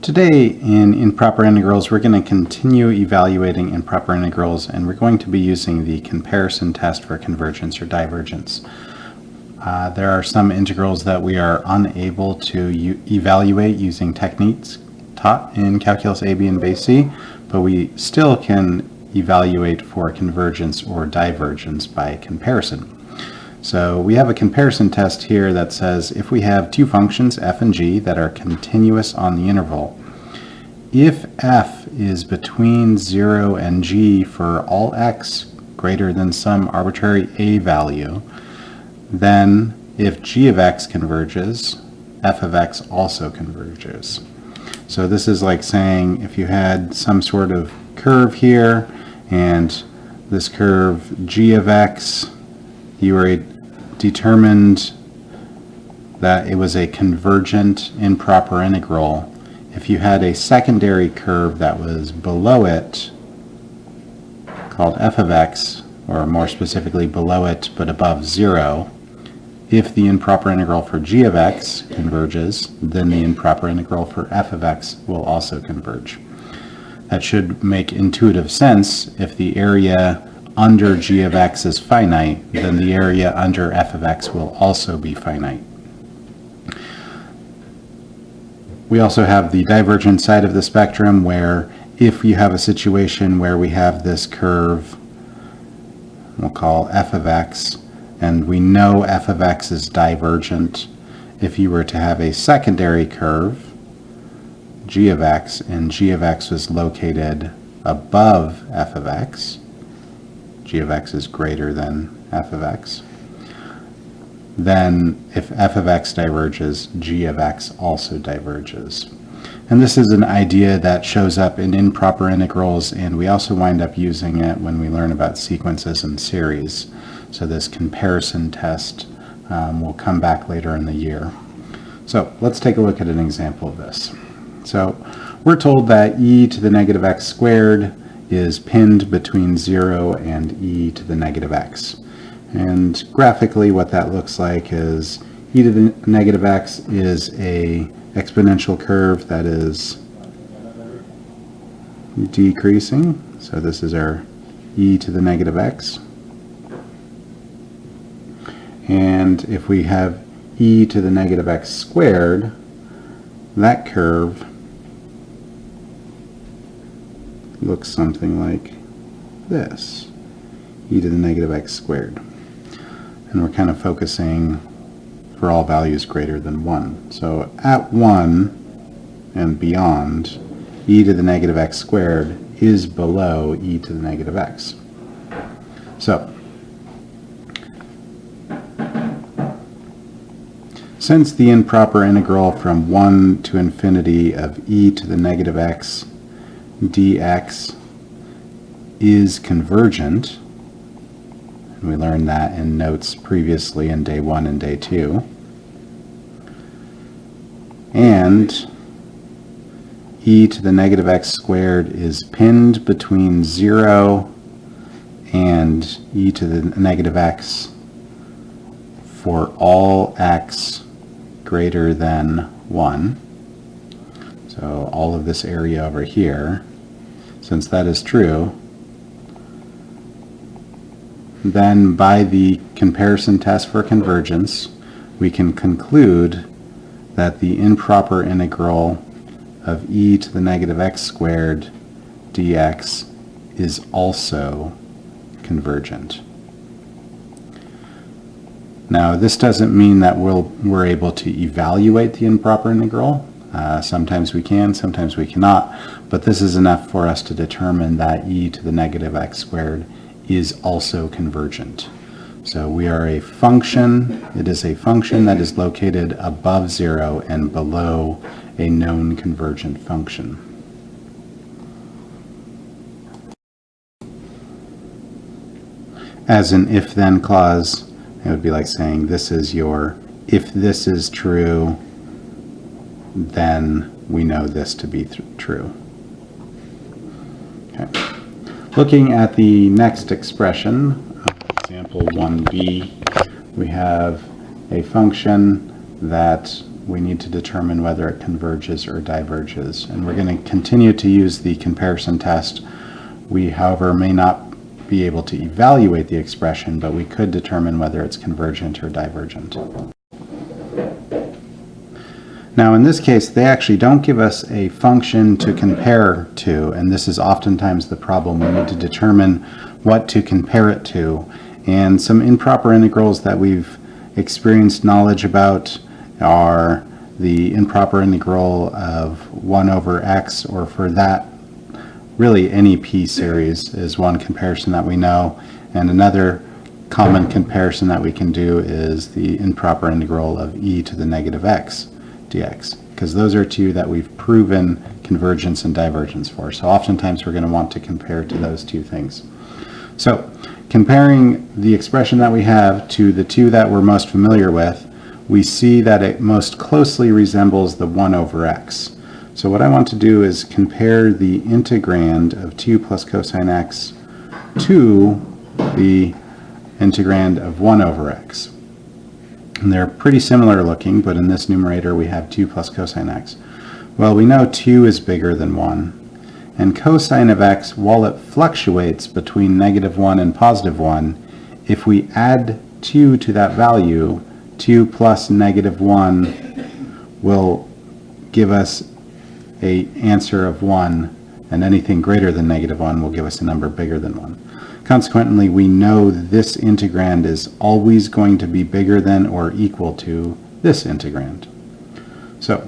Today in improper integrals, we're going to continue evaluating improper integrals, and we're going to be using the comparison test for convergence or divergence. There are some integrals that we are unable to evaluate using techniques taught in Calculus A, B, and Base C, but we still can evaluate for convergence or divergence by comparison. So we have a comparison test here that says if we have two functions, f and g, that are continuous on the interval, if f is between 0 and g for all x greater than some arbitrary a value, then if g of x converges, f of x also converges. So this is like saying if you had some sort of curve here, and this curve g of x, you were determined that it was a convergent improper integral. If you had a secondary curve that was below it, called f of x, or more specifically below it but above 0, if the improper integral for g of x converges, then the improper integral for f of x will also converge. That should make intuitive sense. If the area under g of x is finite, then the area under f of x will also be finite. We also have the divergent side of the spectrum, where if you have a situation where we have this curve, we'll call f of x, and we know f of x is divergent. If you were to have a secondary curve, g of x, and g of x was located above f of x, g of x is greater than f of x, then if f of x diverges, g of x also diverges. And this is an idea that shows up in improper integrals, and we also wind up using it when we learn about sequences and series. So this comparison test will come back later in the year. So let's take a look at an example of this. So we're told that e to the negative x squared is pinned between 0 and e to the negative x. And graphically what that looks like is e to the negative x is a exponential curve that is decreasing. So this is our e to the negative x. And if we have e to the negative x squared, that curve looks something like this, e to the negative x squared. And we're kind of focusing for all values greater than 1. So at 1 and beyond, e to the negative x squared is below e to the negative x. So since the improper integral from 1 to infinity of e to the negative x dx is convergent, and we learned that in notes previously in day 1 and day 2, and e to the negative x squared is pinned between 0 and e to the negative x for all x greater than 1. So all of this area over here, since that is true, then by the comparison test for convergence, we can conclude that the improper integral of e to the negative x squared dx is also convergent. Now, this doesn't mean that we're able to evaluate the improper integral. Sometimes we can, sometimes we cannot, but this is enough for us to determine that e to the negative x squared is also convergent. So we are a function, it is a function that is located above 0 and below a known convergent function. As an if-then clause, it would be like saying this is your, if this is true, then we know this to be true. Okay. Looking at the next expression, example 1b, we have a function that we need to determine whether it converges or diverges. And we're going to continue to use the comparison test. We, however, may not be able to evaluate the expression, but we could determine whether it's convergent or divergent. Now, in this case, they actually don't give us a function to compare to, and this is oftentimes the problem. We need to determine what to compare it to. And some improper integrals that we've experienced knowledge about are the improper integral of 1 over x, or for that, really any p series is one comparison that we know. And another common comparison that we can do is the improper integral of e to the negative x dx, because those are two that we've proven convergence and divergence for. So oftentimes we're going to want to compare to those two things. So comparing the expression that we have to the two that we're most familiar with, we see that it most closely resembles the 1 over x. So what I want to do is compare the integrand of 2 plus cosine x to the integrand of 1 over x. And they're pretty similar looking, but in this numerator we have 2 plus cosine x. Well, we know 2 is bigger than 1. And cosine of x, while it fluctuates between -1 and +1, if we add 2 to that value, 2 plus -1 will give us an answer of 1, and anything greater than -1 will give us a number bigger than 1. Consequently, we know this integrand is always going to be bigger than or equal to this integrand. So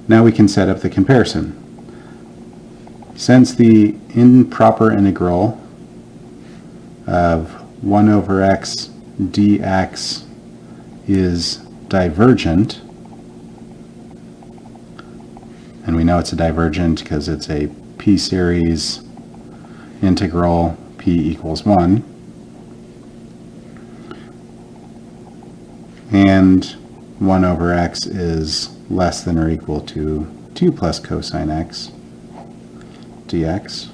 now we can set up the comparison. Since the improper integral of 1 over x dx is divergent, and we know it's a divergent because it's a p-series integral, p equals 1. And 1 over x is less than or equal to 2 plus cosine x dx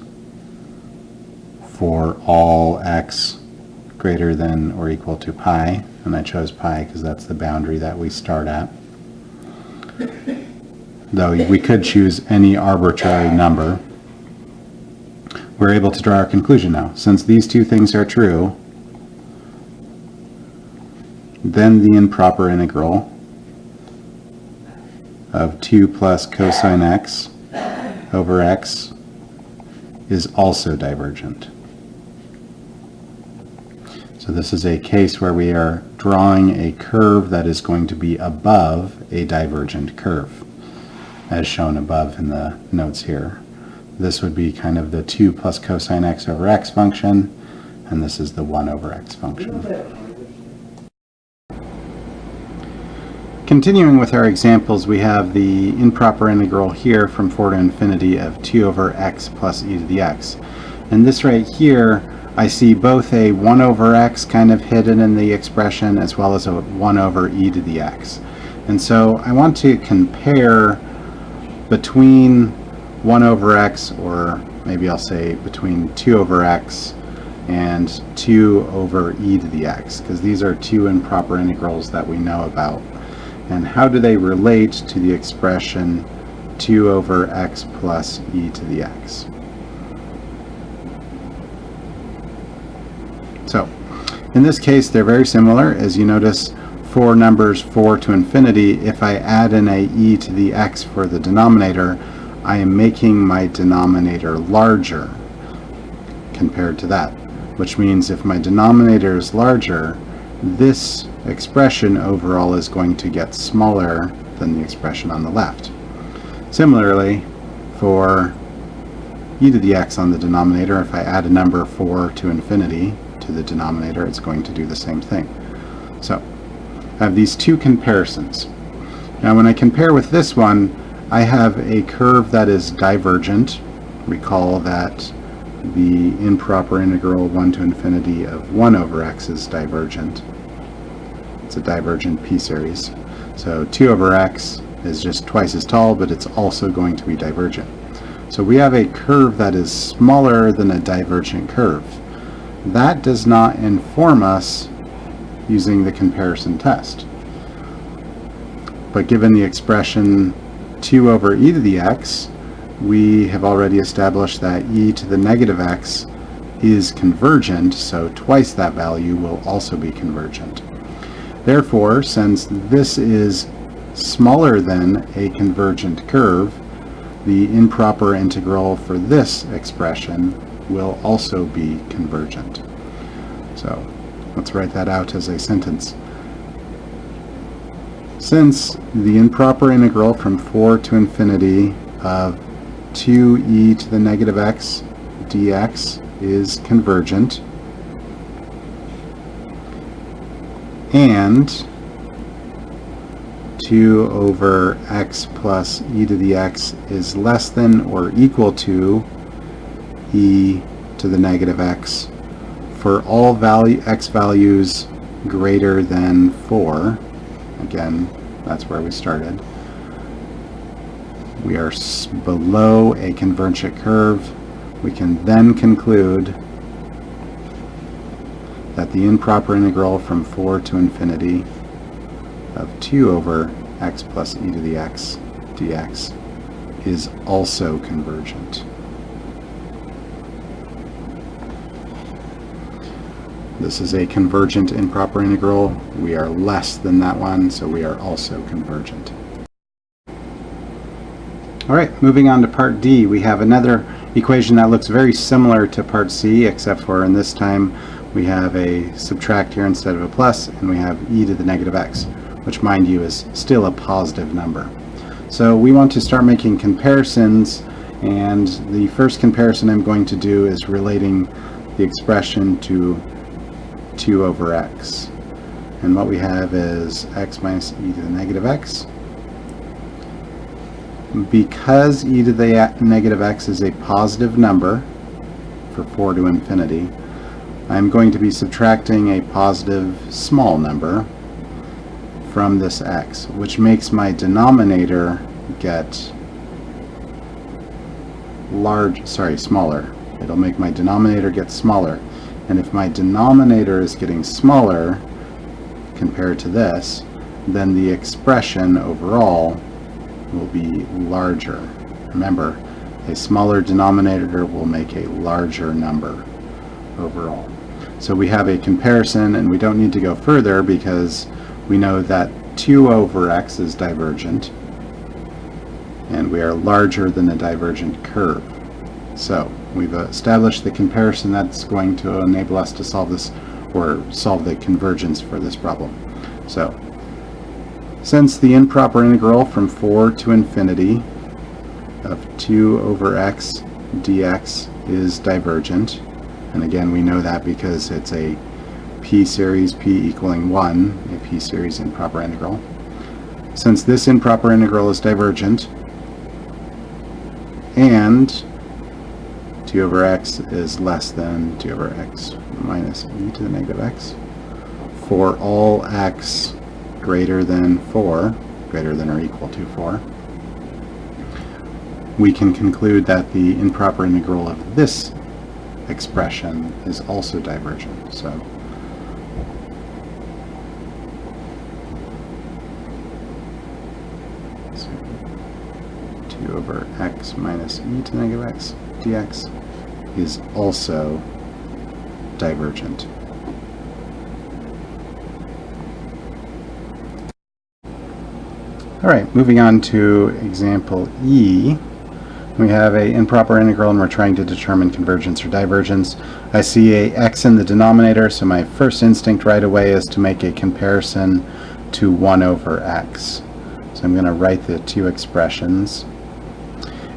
for all x greater than or equal to pi. And I chose pi because that's the boundary that we start at. Though we could choose any arbitrary number. We're able to draw our conclusion now. Since these two things are true, then the improper integral of 2 plus cosine x over x is also divergent. So this is a case where we are drawing a curve that is going to be above a divergent curve, as shown above in the notes here. This would be kind of the 2 plus cosine x over x function, and this is the 1 over x function. Continuing with our examples, we have the improper integral here from 4 to infinity of 2 over x plus e to the x. And this right here, I see both a 1 over x kind of hidden in the expression as well as a 1 over e to the x. And so I want to compare between 1 over x, or maybe I'll say between 2 over x and 2 over e to the x, because these are two improper integrals that we know about. And how do they relate to the expression 2 over x plus e to the x? So, in this case, they're very similar. As you notice, for numbers 4 to infinity, if I add in a e to the x for the denominator, I am making my denominator larger compared to that, which means if my denominator is larger, this expression overall is going to get smaller than the expression on the left. Similarly, for e to the x on the denominator, if I add a number 4 to infinity to the denominator, it's going to do the same thing. So I have these two comparisons. Now when I compare with this one, I have a curve that is divergent. Recall that the improper integral 1 to infinity of 1 over x is divergent. It's a divergent p-series. So 2 over x is just twice as tall, but it's also going to be divergent. So we have a curve that is smaller than a divergent curve. That does not inform us using the comparison test. but given the expression 2 over e to the x, we have already established that e to the negative x is convergent, so twice that value will also be convergent. Therefore, since this is smaller than a convergent curve, the improper integral for this expression will also be convergent. So let's write that out as a sentence. Since the improper integral from 4 to infinity of 2e to the negative x dx is convergent, and 2 over x plus e to the x is less than or equal to e to the negative x for all x values greater than 4. Again, that's where we started. We are below a convergent curve. We can then conclude that the improper integral from 4 to infinity of 2 over x plus e to the x dx is also convergent. This is a convergent improper integral. We are less than that one, so we are also convergent. All right, moving on to part D, we have another equation that looks very similar to part C, except for in this time we have a subtract here instead of a plus, and we have e to the negative x, which, mind you, is still a positive number. So we want to start making comparisons, and the first comparison I'm going to do is relating the expression to 2 over x. And what we have is x minus e to the negative x. Because e to the negative x is a positive number for 4 to infinity, I'm going to be subtracting a positive small number from this x, which makes my denominator get smaller. It'll make my denominator get smaller. And if my denominator is getting smaller compared to this, then the expression overall will be larger. Remember, a smaller denominator will make a larger number overall. So we have a comparison, and we don't need to go further because we know that 2 over x is divergent, and we are larger than a divergent curve. So we've established the comparison that's going to enable us to solve this, or solve the convergence for this problem. So since the improper integral from 4 to infinity of 2 over x dx is divergent, and again we know that because it's a p-series, p equaling 1, a p-series improper integral. Since this improper integral is divergent, and 2 over x is less than 2 over x minus e to the negative x, for all x greater than 4, greater than or equal to 4, we can conclude that the improper integral of this expression is also divergent. So over x minus e to the negative x dx is also divergent. All right, moving on to example E. We have an improper integral and we're trying to determine convergence or divergence. I see a x in the denominator, so my first instinct right away is to make a comparison to 1 over x. So I'm going to write the two expressions.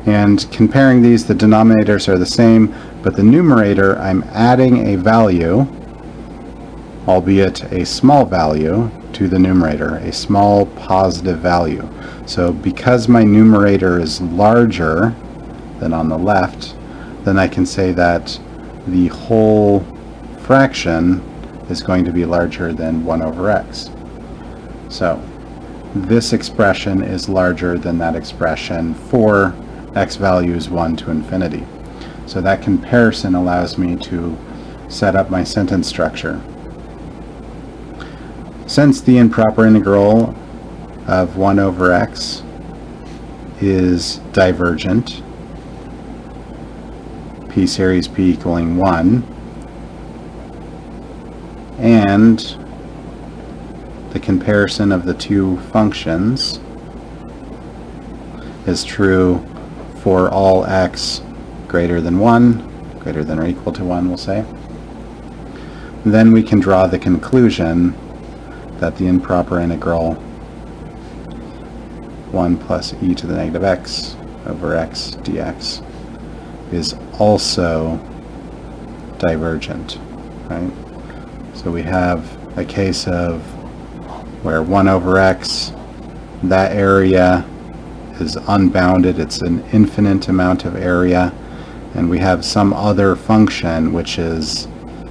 And comparing these, the denominators are the same, but the numerator, I'm adding a value, albeit a small value, to the numerator, a small positive value. So because my numerator is larger than on the left, then I can say that the whole fraction is going to be larger than 1 over x. So this expression is larger than that expression for x values 1 to infinity. So that comparison allows me to set up my sentence structure. Since the improper integral of 1 over x is divergent, p series p equaling 1, and the comparison of the two functions is true for all x greater than 1, greater than or equal to 1, we'll say. Then we can draw the conclusion that the improper integral 1 plus e to the negative x over x dx is also divergent, right? So we have a case of where 1 over x, that area is unbounded, it's an infinite amount of area, and we have some other function which is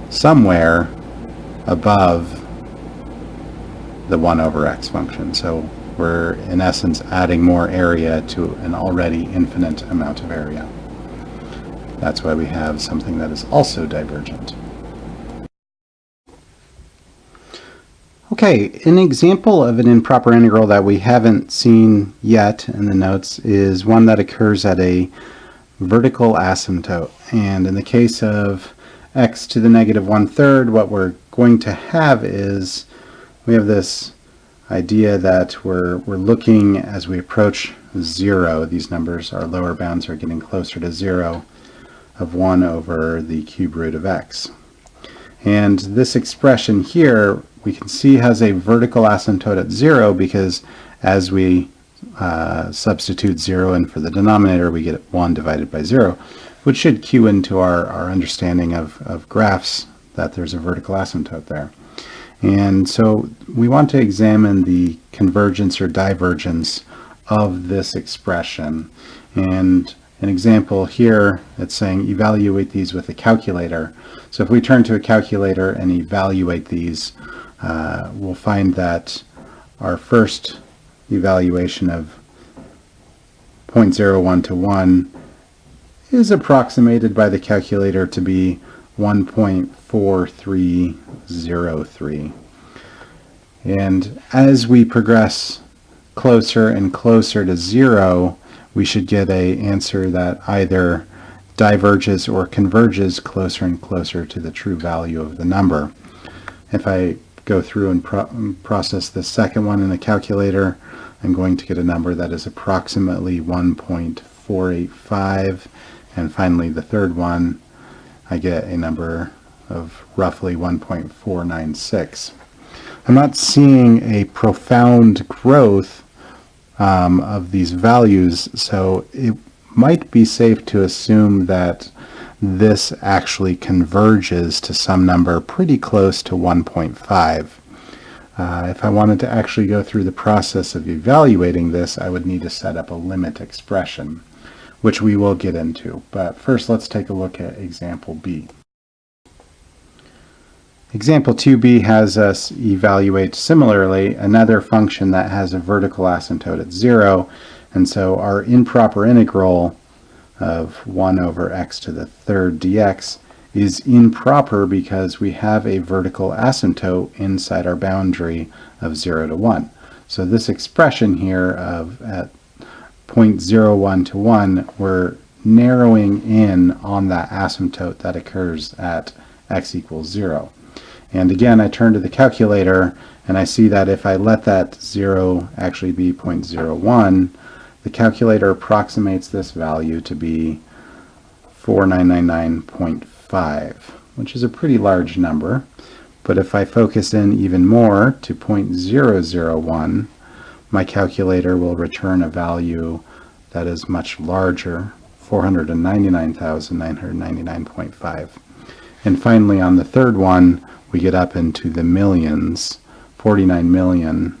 somewhere above the 1 over x function. So we're in essence adding more area to an already infinite amount of area. That's why we have something that is also divergent. Okay, an example of an improper integral that we haven't seen yet in the notes is one that occurs at a vertical asymptote. And in the case of x to the negative 1/3, what we're going to have is we have this idea that we're looking as we approach 0. These numbers, our lower bounds, are getting closer to 0 of 1 over the cube root of x. And this expression here we can see has a vertical asymptote at 0 because as we substitute 0 in for the denominator, we get 1 divided by 0, which should cue into our understanding of graphs that there's a vertical asymptote there. And so we want to examine the convergence or divergence of this expression. And an example here, it's saying evaluate these with a calculator. So if we turn to a calculator and evaluate these, we'll find that our first evaluation of 0.01 to 1 is approximated by the calculator to be 1.4303. And as we progress closer and closer to 0, we should get an answer that either diverges or converges closer and closer to the true value of the number. If I go through and process the second one in the calculator, I'm going to get a number that is approximately 1.485, and finally the third one, I get a number of roughly 1.496. I'm not seeing a profound growth of these values, so it might be safe to assume that this actually converges to some number pretty close to 1.5. If I wanted to actually go through the process of evaluating this, I would need to set up a limit expression, which we will get into. But first, let's take a look at example B. Example 2b has us evaluate similarly another function that has a vertical asymptote at 0, and so our improper integral of 1 over x to the third dx is improper because we have a vertical asymptote inside our boundary of 0 to 1. So this expression here of at 0.01 to 1, we're narrowing in on that asymptote that occurs at x equals 0. And again, I turn to the calculator and I see that if I let that 0 actually be 0.01, the calculator approximates this value to be 4999.5, which is a pretty large number. But if I focus in even more to 0.001, my calculator will return a value that is much larger, 499,999.5. And finally, on the third one, we get up into the millions, 49 million.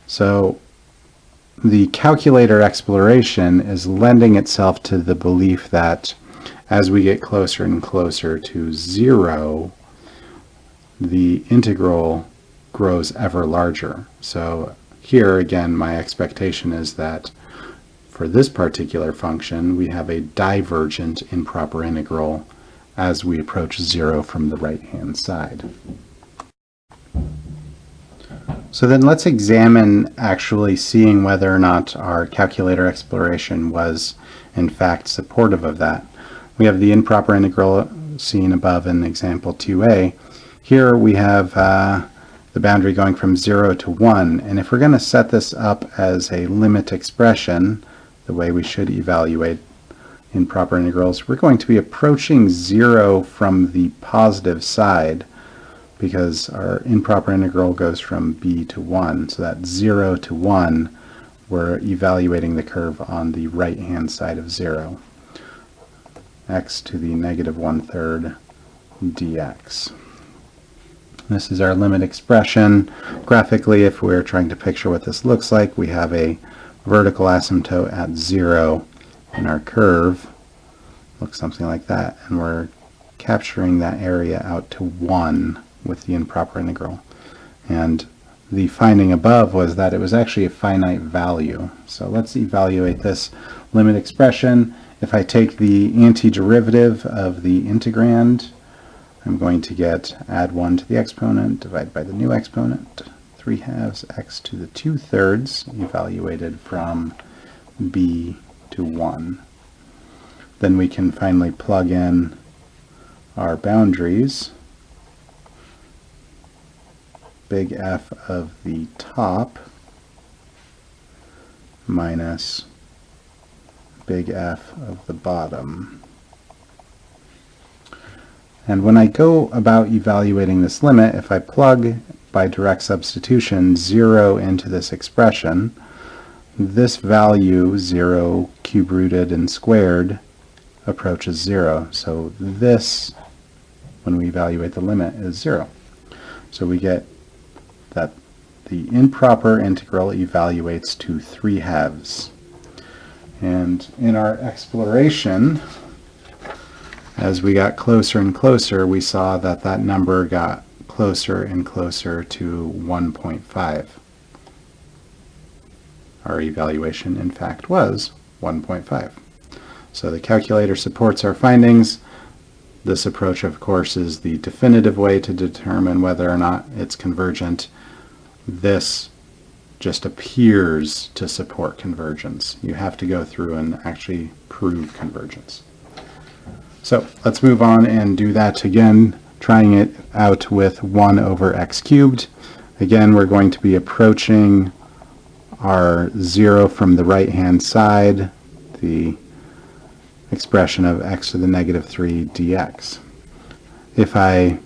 So the calculator exploration is lending itself to the belief that as we get closer and closer to 0, the integral grows ever larger. So here again, my expectation is that for this particular function, we have a divergent improper integral as we approach 0 from the right-hand side. So then let's examine actually seeing whether or not our calculator exploration was in fact supportive of that. We have the improper integral seen above in example 2a. Here we have the boundary going from 0 to 1, and if we're going to set this up as a limit expression, the way we should evaluate improper integrals, we're going to be approaching 0 from the positive side, because our improper integral goes from b to 1. So that's 0 to 1, we're evaluating the curve on the right-hand side of 0, x to the negative 1/3 dx. This is our limit expression. Graphically, if we're trying to picture what this looks like, we have a vertical asymptote at 0 in our curve. Looks something like that, and we're capturing that area out to 1 with the improper integral. And the finding above was that it was actually a finite value. So let's evaluate this limit expression. If I take the antiderivative of the integrand, I'm going to get add 1 to the exponent, divide by the new exponent, 3/2 x to the 2/3, evaluated from b to 1. Then we can finally plug in our boundaries. Big F of the top minus big F of the bottom. And when I go about evaluating this limit, if I plug by direct substitution 0 into this expression, this value, 0 cube rooted and squared, approaches 0. So this, when we evaluate the limit, is 0. So we get that the improper integral evaluates to 3/2. And in our exploration, as we got closer and closer, we saw that that number got closer and closer to 1.5. Our evaluation, in fact, was 1.5. So the calculator supports our findings. This approach, of course, is the definitive way to determine whether or not it's convergent. This just appears to support convergence. You have to go through and actually prove convergence. So let's move on and do that again, trying it out with 1 over x cubed. Again, we're going to be approaching our 0 from the right-hand side, the expression of x to the negative 3 dx. If I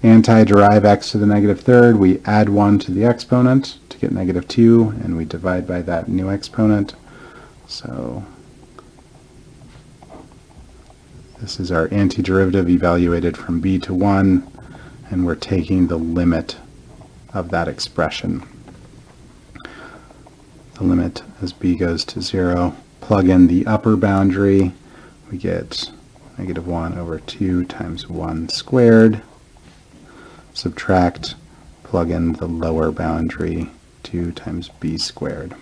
anti-derive x to the negative 3rd, we add 1 to the exponent to get negative 2, and we divide by that new exponent. So this is our antiderivative evaluated from b to 1, and we're taking the limit of that expression. The limit as b goes to 0. Plug in the upper boundary, we get negative 1 over 2 times 1 squared. Subtract, plug in the lower boundary, 2 times b squared.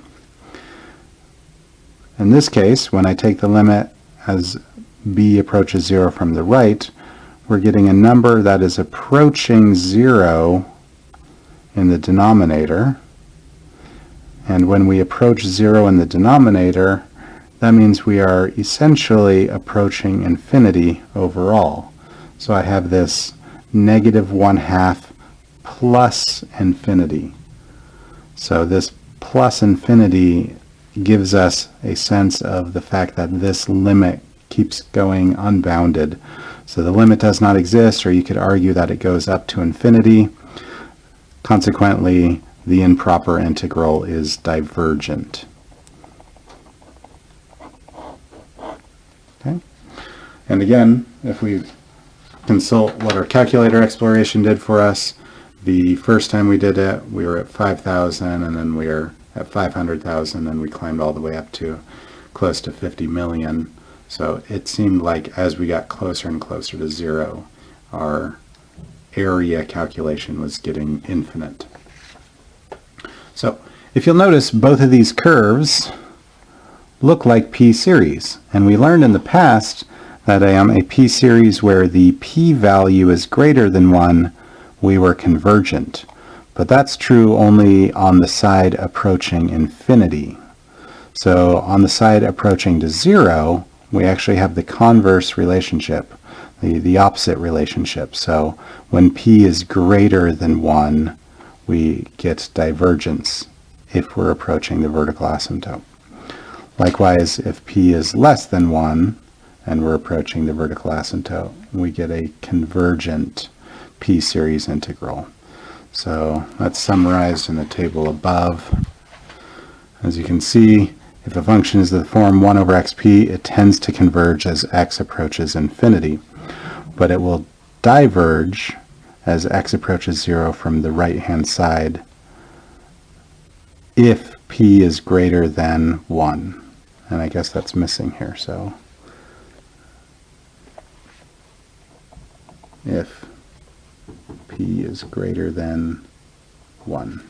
In this case, when I take the limit as b approaches 0 from the right, we're getting a number that is approaching 0 in the denominator. And when we approach 0 in the denominator, that means we are essentially approaching infinity overall. So I have this negative 1/2 plus infinity. So this plus infinity gives us a sense of the fact that this limit keeps going unbounded. So the limit does not exist, or you could argue that it goes up to infinity. Consequently, the improper integral is divergent. Okay? And again, if we consult what our calculator exploration did for us, the first time we did it, we were at 5,000, and then we were at 500,000, and we climbed all the way up to close to 50 million. So it seemed like as we got closer and closer to 0, our area calculation was getting infinite. So if you'll notice, both of these curves look like p-series, and we learned in the past that a p-series where the p-value is greater than 1, we were convergent. But that's true only on the side approaching infinity. So on the side approaching to 0, we actually have the converse relationship, the opposite relationship. So when p is greater than 1, we get divergence if we're approaching the vertical asymptote. Likewise, if p is less than 1 and we're approaching the vertical asymptote, we get a convergent p-series integral. So that's summarized in the table above. As you can see, if a function is the form 1 over xp, it tends to converge as x approaches infinity, but it will diverge as x approaches 0 from the right-hand side if p is greater than 1. And I guess that's missing here, so if p is greater than 1.